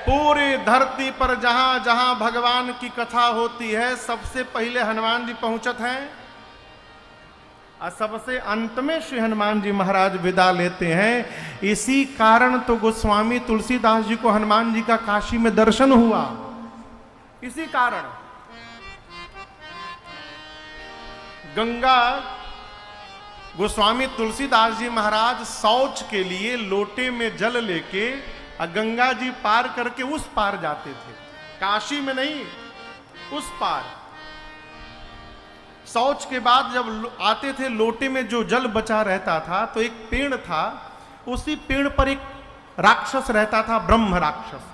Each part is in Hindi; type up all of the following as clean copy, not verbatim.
पूरी धरती पर जहां जहां भगवान की कथा होती है सबसे पहले हनुमान जी पहुंचत हैं और सबसे अंत में श्री हनुमान जी महाराज विदा लेते हैं। इसी कारण तो गोस्वामी तुलसीदास जी को हनुमान जी का काशी में दर्शन हुआ, इसी कारण। गंगा गोस्वामी तुलसीदास जी महाराज शौच के लिए लोटे में जल लेके और गंगा जी पार करके उस पार जाते थे, काशी में नहीं, उस पार। शौच के बाद जब आते थे लोटे में जो जल बचा रहता था तो एक पेड़ था, उसी पेड़ पर एक राक्षस रहता था, ब्रह्म राक्षस।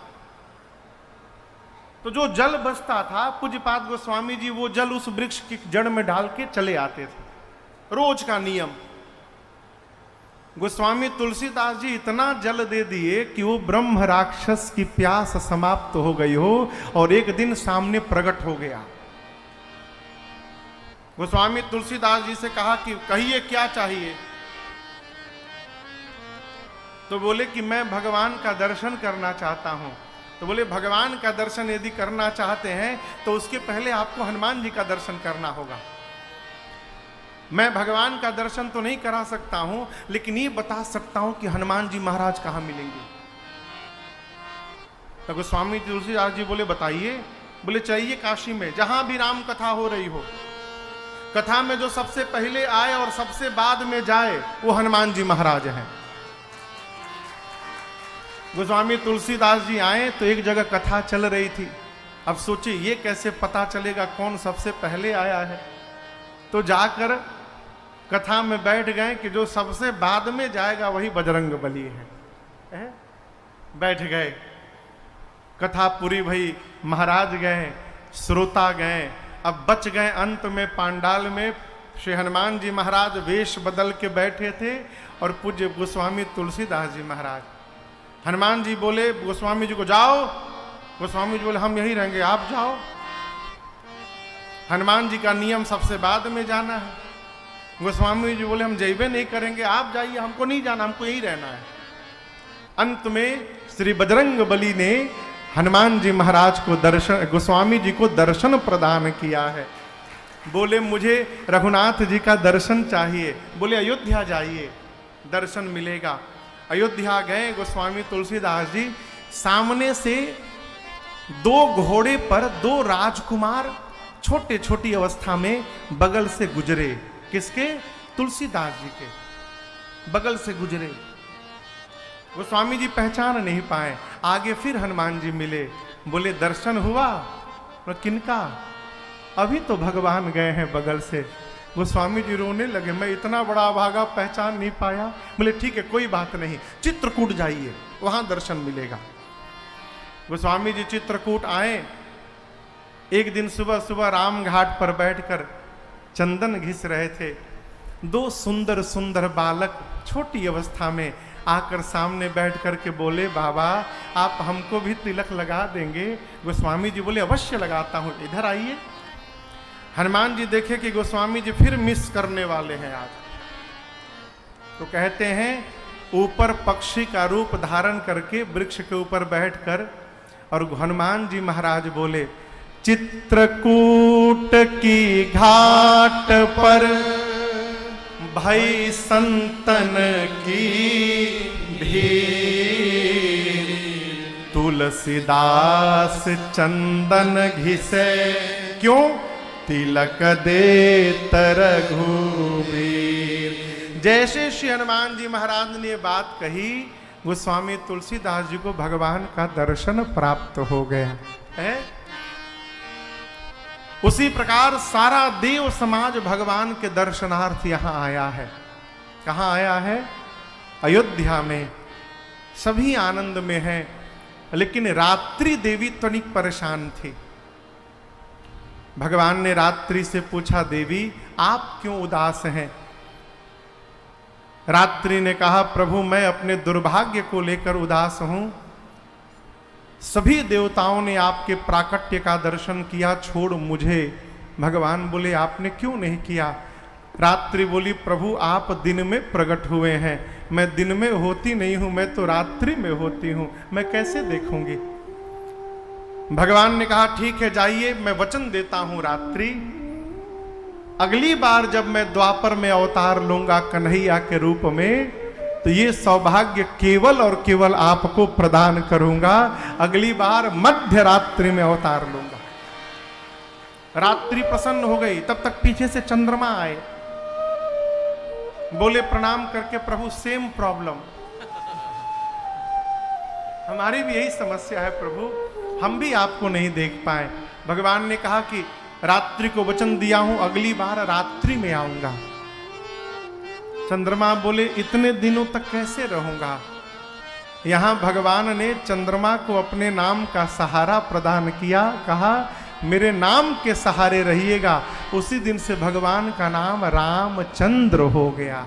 तो जो जल बचता था पूज्यपाद गोस्वामी जी वो जल उस वृक्ष की जड़ में डाल के चले आते थे, रोज का नियम। गोस्वामी तुलसीदास जी इतना जल दे दिए कि वो ब्रह्म राक्षस की प्यास समाप्त हो गई हो और एक दिन सामने प्रकट हो गया। गोस्वामी तुलसीदास जी से कहा कि कहिए क्या चाहिए। तो बोले कि मैं भगवान का दर्शन करना चाहता हूं। तो बोले भगवान का दर्शन यदि करना चाहते हैं तो उसके पहले आपको हनुमान जी का दर्शन करना होगा। मैं भगवान का दर्शन तो नहीं करा सकता हूं लेकिन ये बता सकता हूं कि हनुमान जी महाराज कहां मिलेंगे। तो गोस्वामी तुलसीदास जी बोले बताइए। बोले चाहिए काशी में जहां भी राम कथा हो रही हो, कथा में जो सबसे पहले आए और सबसे बाद में जाए वो हनुमान जी महाराज हैं। गोस्वामी तुलसीदास जी आए तो एक जगह कथा चल रही थी। अब सोचिए ये कैसे पता चलेगा कौन सबसे पहले आया है। तो जाकर कथा में बैठ गए कि जो सबसे बाद में जाएगा वही बजरंगबली है। बैठ गए, कथा पूरी भई, महाराज गए, श्रोता गए। अब बच गए अंत में पांडाल में श्री हनुमान जी महाराज वेश बदल के बैठे थे और पूज्य गोस्वामी तुलसीदास जी महाराज। हनुमान जी बोले गोस्वामी जी को जाओ। गोस्वामी जी बोले हम यहीं रहेंगे, आप जाओ। हनुमान जी का नियम सबसे बाद में जाना है। गोस्वामी जी बोले हम जैबे नहीं करेंगे, आप जाइए, हमको नहीं जाना, हमको यहीं रहना है। अंत में श्री बजरंगबली ने हनुमान जी महाराज को दर्शन, गोस्वामी जी को दर्शन प्रदान किया है। बोले मुझे रघुनाथ जी का दर्शन चाहिए। बोले अयोध्या जाइए, दर्शन मिलेगा। अयोध्या गए गोस्वामी तुलसीदास जी। सामने से दो घोड़े पर दो राजकुमार छोटे छोटी अवस्था में बगल से गुजरे। किसके? तुलसीदास जी के बगल से गुजरे। गोस्वामी जी पहचान नहीं पाए। आगे फिर हनुमान जी मिले। बोले दर्शन हुआ? किनका? अभी तो भगवान गए हैं बगल से। गोस्वामी जी रोने लगे, मैं इतना बड़ा अभागा पहचान नहीं पाया। बोले ठीक है कोई बात नहीं, चित्रकूट जाइए, वहां दर्शन मिलेगा। गोस्वामी जी चित्रकूट आए। एक दिन सुबह सुबह राम घाट पर बैठकर चंदन घिस रहे थे। दो सुंदर सुंदर बालक छोटी अवस्था में आकर सामने बैठ कर के बोले बाबा आप हमको भी तिलक लगा देंगे? गोस्वामी जी बोले अवश्य लगाता हूं, इधर आइए। हनुमान जी देखे कि गोस्वामी जी फिर मिस करने वाले हैं आज। तो कहते हैं ऊपर पक्षी का रूप धारण करके वृक्ष के ऊपर बैठकर और हनुमान जी महाराज बोले चित्रकूट की घाट पर भई संतन की भीड़, तुलसीदास चंदन घिसे क्यों तिलक दे रघुबीर। जैसे श्री हनुमान जी महाराज ने ये बात कही गोस्वामी तुलसीदास जी को भगवान का दर्शन प्राप्त हो गया है। उसी प्रकार सारा देव समाज भगवान के दर्शनार्थ यहां आया है। कहां आया है? अयोध्या में। सभी आनंद में हैं, लेकिन रात्रि देवी तनिक परेशान थी। भगवान ने रात्रि से पूछा देवी आप क्यों उदास हैं? रात्रि ने कहा प्रभु मैं अपने दुर्भाग्य को लेकर उदास हूं। सभी देवताओं ने आपके प्राकट्य का दर्शन किया, छोड़ मुझे। भगवान बोले आपने क्यों नहीं किया? रात्रि बोली प्रभु आप दिन में प्रकट हुए हैं, मैं दिन में होती नहीं हूं, मैं तो रात्रि में होती हूं, मैं कैसे देखूंगी? भगवान ने कहा ठीक है जाइए, मैं वचन देता हूं रात्रि, अगली बार जब मैं द्वापर में अवतार लूंगा कन्हैया के रूप में, तो ये सौभाग्य केवल और केवल आपको प्रदान करूंगा, अगली बार मध्य रात्रि में अवतार लूंगा। रात्रि प्रसन्न हो गई, तब तक पीछे से चंद्रमा आए, बोले प्रणाम करके प्रभु सेम प्रॉब्लम, हमारी भी यही समस्या है प्रभु, हम भी आपको नहीं देख पाए। भगवान ने कहा कि रात्रि को वचन दिया हूं, अगली बार रात्रि में आऊंगा। चंद्रमा बोले इतने दिनों तक कैसे रहूंगा। यहां भगवान ने चंद्रमा को अपने नाम का सहारा प्रदान किया, कहा मेरे नाम के सहारे रहिएगा। उसी दिन से भगवान का नाम रामचंद्र हो गया।